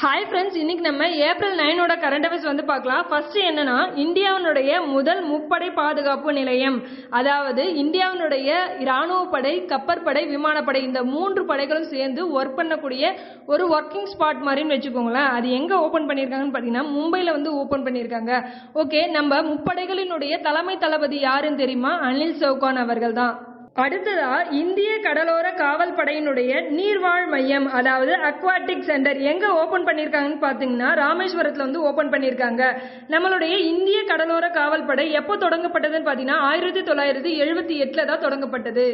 Hi friends, இன்னைக்கு நம்ம April 9 current affairs வந்து பார்க்கலாம். ஃபர்ஸ்ட் என்னன்னா, இந்தியாவினுடைய முதல் முப்படை பாதுகாப்பு நிலையம், அதாவது இந்தியாவினுடைய இராணுவ படை, கப்பற்படை, விமானப்படை, இந்த 3 படைகளும் சேர்ந்து ஒர்க் பண்ணக்கூடிய ஒரு ஒர்க்கிங் ஸ்பாட் மாதிரின்னு வச்சுக்கோங்களேன். அது எங்க ஓபன் பண்ணியிருக்காங்கன்னு பார்த்தீங்கன்னா, மும்பையில் வந்து ஓபன் பண்ணியிருக்காங்க. ஓகே, நம்ம முப்படைகளினுடைய தலைமை தளபதி யாருன்னு தெரியுமா? அனில் சௌகான் அவர்கள் தான். அடுத்ததா, இந்திய கடலோர காவல் படையினுடைய நீர்வாழ் மையம், அதாவது அக்வாட்டிக் சென்டர் எங்க ஓபன் பண்ணிருக்காங்கன்னு பாத்தீங்கன்னா, ராமேஸ்வரத்துல வந்து ஓபன் பண்ணிருக்காங்க. நம்மளுடைய இந்திய கடலோர காவல் படை எப்போ தொடங்கப்பட்டதுன்னு பாத்தீங்கன்னா 1978 தான் தொடங்கப்பட்டது.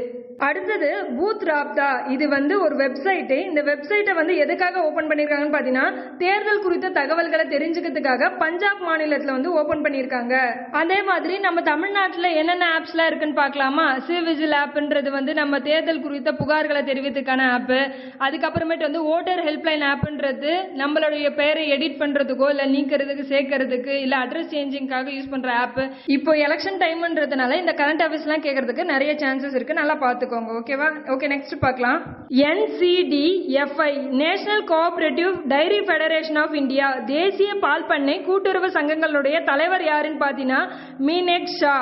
அடுத்தது பூத் ராப்தா, இது வந்து ஒரு வெப்சைட். இந்த வெப்சைட்டை வந்து எதுக்காக ஓபன் பண்ணிருக்காங்கன்னு பாத்தீங்கன்னா, தேர்தல் குறித்த தகவல்களை தெரிஞ்சுக்கிறதுக்காக பஞ்சாப் மாநிலத்துல வந்து ஓபன் பண்ணிருக்காங்க. அதே மாதிரி நம்ம தமிழ்நாட்டுல என்னென்ன ஆப்ஸ்லாம் இருக்குன்னு பார்க்கலாமா? சிவிஜில் ஆப்ன்றது வந்து நம்ம தேர்தல் குறித்த புகார்களை தெரிவித்துக்கான ஆப். அதுக்கப்புறமேட்டு வந்து ஓட்டர் ஹெல்ப்லைன் ஆப்ன்றது நம்மளுடைய பெயரை எடிட் பண்றதுக்கோ இல்ல நீக்கிறதுக்கு, சேர்க்கறதுக்கு, இல்ல அட்ரஸ் சேஞ்சிங்காக யூஸ் பண்ற ஆப். இப்போ எலெக்ஷன் டைம்ன்றதுனால இந்த கரண்ட் அஃபேர்ஸ் எல்லாம் கேட்கறதுக்கு நிறைய சான்சஸ் இருக்கு, நல்லா பார்த்துக்கோங்க. ஓகேவா? ஓகே, நெக்ஸ்ட் பார்க்கலாம். NCDFI, national cooperative dairy federation of India, தேசிய பால் பண்ணை கூட்டுறவு சங்கங்களுடைய தலைவர் யாருன்னு பாத்தீங்கன்னா மீனேக் ஷா.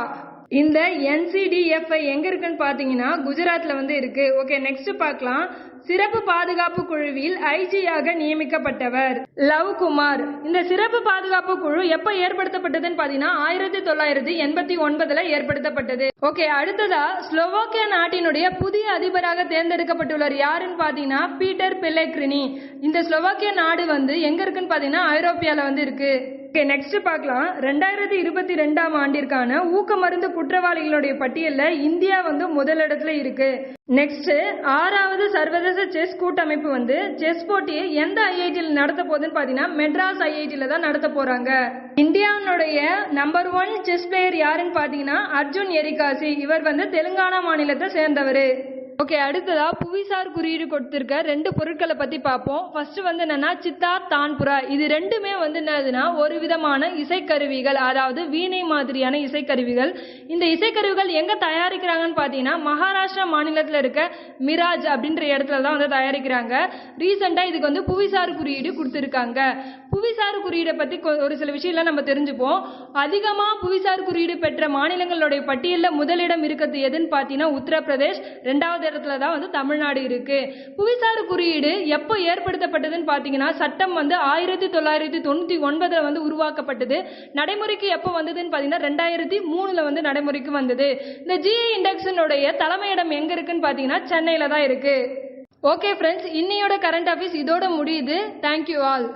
இந்த NCDFI எங்க இருக்குன்னு பாத்தீங்கன்னா குஜராத்ல வந்து இருக்கு. ஓகே, நெக்ஸ்ட் பார்க்கலாம். சிறப்பு பாதுகாப்பு குழுவில் ஐஜியாக நியமிக்கப்பட்டவர் லவ் குமார். இந்த சிறப்பு பாதுகாப்பு குழு எப்ப ஏற்படுத்தப்பட்டதுன்னு பாத்தீங்கன்னா 1989 ஏற்படுத்தப்பட்டது. ஓகே, அடுத்ததா ஸ்லோவாக்கியா நாட்டினுடைய புதிய அதிபராக தேர்ந்தெடுக்கப்பட்டுள்ளார் யாருன்னு பாத்தீங்கன்னா பீட்டர் பெல்லேக்ரினி. இந்த ஸ்லோவாக்கியா நாடு வந்து எங்க இருக்குன்னு பாத்தீங்கன்னா ஐரோப்பியால வந்து இருக்கு. ஓகே, நெக்ஸ்ட் பார்க்கலாம். 2022 ஆண்டிற்கான ஊக்க மருந்து குற்றவாளிகளுடைய பட்டியல்ல இந்தியா வந்து முதலிடத்துல இருக்கு. நெக்ஸ்ட், 6வது சர்வதேச செஸ் கூட்டமைப்பு வந்து செஸ் போட்டியை எந்த ஐஐடியில் நடத்த போகுதுன்னு பாத்தீங்கன்னா மெட்ராஸ் ஐஐடியில தான் நடத்த போறாங்க. இந்தியாவுடைய நம்பர் 1 செஸ் பிளேயர் யாருன்னு பாத்தீங்கன்னா அர்ஜுன் எரிகாசி. இவர் வந்து தெலுங்கானா மாநிலத்தை சேர்ந்தவர். ஓகே, அடுத்ததா புவிசார் குறியீடு கொடுத்திருக்க 2 பொருட்களை பத்தி பார்ப்போம். ஃபர்ஸ்ட் வந்து என்னன்னா சித்தார், தான்புரா. இது ரெண்டுமே வந்து என்னதுன்னா ஒரு விதமான இசைக்கருவிகள், அதாவது வீணை மாதிரியான இசைக்கருவிகள். இந்த இசைக்கருவிகள் எங்க தயாரிக்கிறாங்கன்னு பாத்தீங்கன்னா மகாராஷ்டிரா மாநிலத்தில் இருக்க மிராஜ் அப்படின்ற இடத்துல தான் வந்து தயாரிக்கிறாங்க. ரீசெண்டா இதுக்கு வந்து புவிசார் குறியீடு கொடுத்திருக்காங்க. புவிசார் குறியீடை பத்தி ஒரு சில விஷயம் நம்ம தெரிஞ்சுப்போம். அதிகமா புவிசார் குறியீடு பெற்ற மாநிலங்களுடைய பட்டியலில் முதலிடம் இருக்கிறது எதுன்னு பாத்தீங்கன்னா உத்தரப்பிரதேஷ். 2வது இடத்துல தான் வந்து தமிழ்நாடு இருக்கு. புவிசார் குறியீடு எப்போ ஏற்படுத்தப்பட்டதுன்னு பாத்தீங்கன்னா சட்டம் வந்து 1999 வந்து உருவாக்கப்பட்டது. நடைமுறைக்கு எப்போ வந்ததுன்னு பாத்தீங்கன்னா 2003 வந்து நடைமுறைக்கு வந்தது. இந்த GI இண்டெக்ஸினுடைய தலைமையிடம் எங்க இருக்குன்னு பாத்தீங்கன்னா சென்னையில தான் இருக்கு. ஓகே ஃப்ரெண்ட்ஸ், இன்னையோட கரண்ட் அஃபேர்ஸ் இதோட முடியுது. Thank you all.